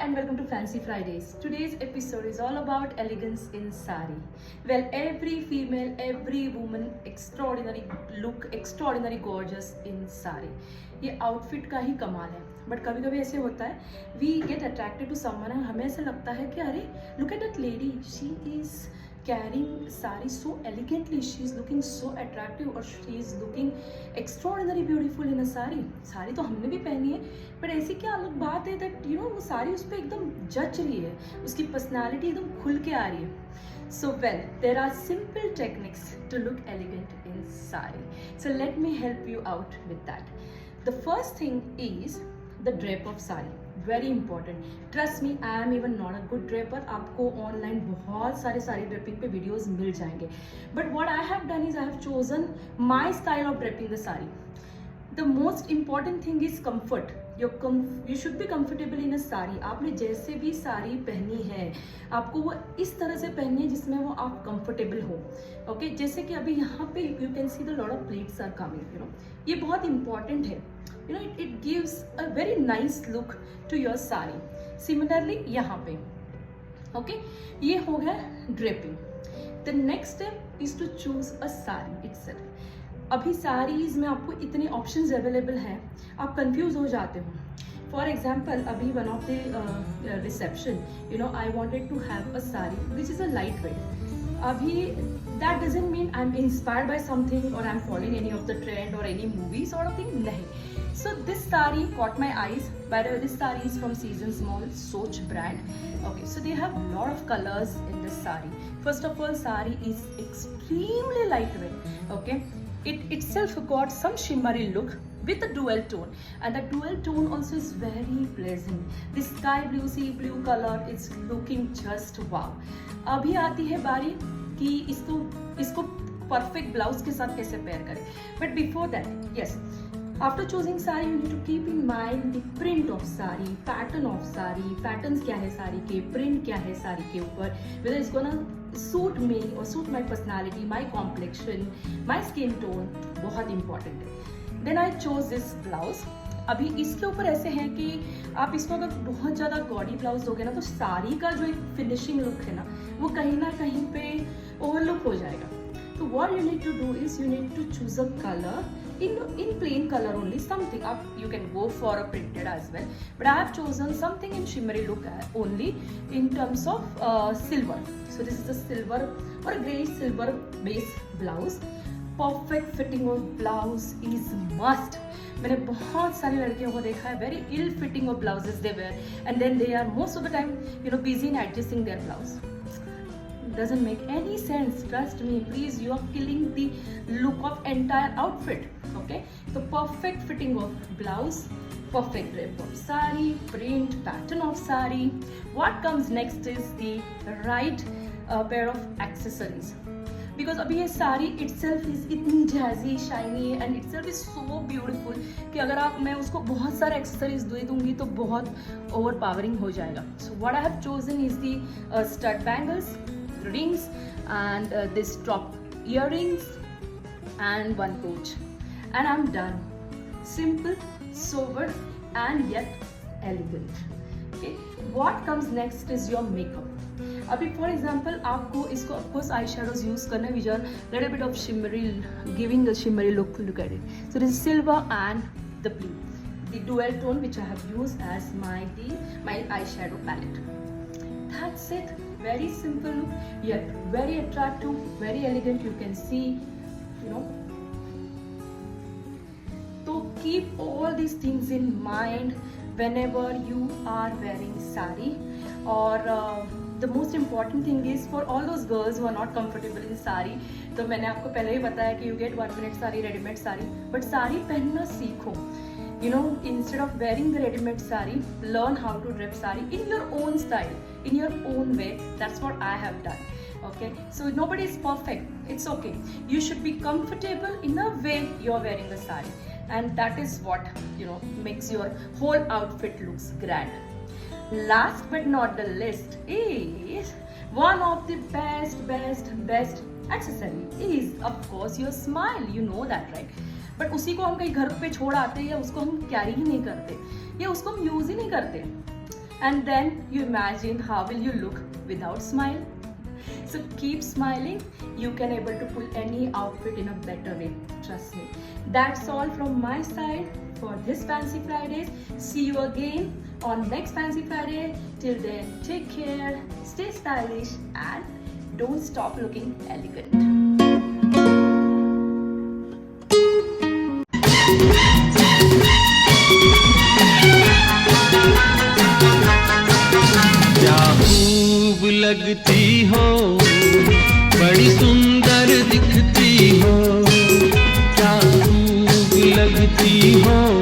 and welcome to Fancy Fridays. Today's episode is all about elegance in sari. Well, every female, every woman, extraordinary look, extraordinary gorgeous in sari. ये outfit का ही कमाल है. But कभी कभी ऐसे होता है, we get attracted to someone and हमें ऐसा लगता है कि अरे look at that lady, she is carrying sari so elegantly, she is looking so attractive or she is looking extraordinary beautiful in a sari तो हमने भी पहनी है, बट ऐसी क्या अलग बात है दैट यू नो वो साड़ी उस पर एकदम जच रही है, उसकी पर्सनालिटी एकदम खुल के आ रही है. So well, there are simple techniques to look elegant in sari. So let me help you out with that. The first thing is the drape of sari. Very important. Trust me, I am even not a good draper. आपको online बहुत सारे sari draping पे videos मिल जाएंगे, but what I have done is I have chosen my style of draping the sari. The most important thing is comfort. You should be comfortable in a sari. आपने जैसे भी साड़ी पहनी है आपको वो इस तरह से पहनी है जिसमें वो आप कंफर्टेबल हो. ओके, जैसे कि अभी यहाँ पे you can see the lot of plates are coming, you know ये बहुत इंपॉर्टेंट है. You know, it gives a very nice look to your sari. Similarly यहाँ पे okay, ये हो गया draping. The next step is to choose a sari itself. अभी साड़ीज में आपको इतने ऑप्शंस अवेलेबल हैं, आप कंफ्यूज हो जाते हो. फॉर एग्जाम्पल, अभी one of the reception, you know I wanted to have a sari which is a light weight. अभी that doesn't mean I'm inspired by something or I'm following any of the trend or any movie sort of thing. nahi. So this saree caught my eyes. By the way, this saree is from Seasons Mall, Soch brand. Okay, so they have a lot of colors in this saree. First of all, saree is extremely lightweight. Okay, it itself got some shimmery look with a dual tone, and the dual tone also is very pleasant. This sky blue, sea blue color, it's looking just wow. अभी आती है बारी कि इसको perfect blouse के साथ कैसे pair करें. But before that, yes, after choosing sari you need to keep in mind the print of sari, pattern of sari, patterns क्या है साड़ी के, प्रिंट क्या है साड़ी के ऊपर, whether is gonna suit me और suit my personality, my complexion, my skin tone. बहुत important है. Then I chose this blouse. अभी इसके ऊपर ऐसे हैं कि आप इसको अगर बहुत ज़्यादा गॉडी ब्लाउज दोगे ना तो साड़ी का जो एक फिनिशिंग लुक है ना कहीं पे ओवरलुक हो जाएगा. तो what you need to do is you need to choose a colour in plain color only, something up you can go for a printed as well, but I have chosen something in shimmery look only in terms of silver. So this is a silver or a grey silver base blouse. Perfect fitting of blouse is must. मैंने बहुत सारी लड़कियों को देखा है, very ill fitting of blouses they wear and then they are most of the time you know busy in adjusting their blouse. Doesn't make any sense. Trust me, please, you are killing the look of entire outfit. Okay, so perfect fitting of blouse, perfect drape of sari, print pattern of sari. What comes next is the right pair of accessories. Because अभी ये sari itself is इतनी jazzy, shiny and itself is so beautiful कि अगर मैं उसको बहुत सारे accessories दे दूंगी तो बहुत overpowering हो जाएगा. So what I have chosen is the stud bangles, rings and this top earrings and one brooch, and I'm done. Simple, sober and yet elegant. Okay, what comes next is your makeup. अभी for example आपको इसको of course eye shadows use करना है which are little bit of shimmery, giving a shimmery look. Look at it. So this silver and the blue, the dual tone which I have used as my eyeshadow palette. That's it. Very simple look, yet very attractive, very elegant. You can see, you know. So keep all these things in mind whenever you are wearing sari. Or the most important thing is for all those girls who are not comfortable in sari. तो मैंने आपको पहले ही बताया कि you get 1 minute sari, readymade sari, but sari पहनना सीखो. You know, instead of wearing the ready-made sari, learn how to drape sari in your own style, in your own way. That's what I have done. Okay, so nobody is perfect. It's okay. You should be comfortable in a way you're wearing the sari, and that is what makes your whole outfit looks grand. Last but not the least is one of the best accessory is of course your smile. You know that, right? But उसी को हम कहीं घर पे छोड़ आते हैं या उसको हम कैरी ही नहीं करते या उसको हम यूज़ ही नहीं करते. And then you imagine how will you look without smile. So keep smiling. You can able to pull any outfit in a better way. Trust me. That's all from my side for this Fancy Fridays. See you again on next Fancy Friday. Till then, take care, stay stylish, and don't stop looking elegant. लगती हो, बड़ी सुंदर दिखती हो, क्या खूब लगती हो।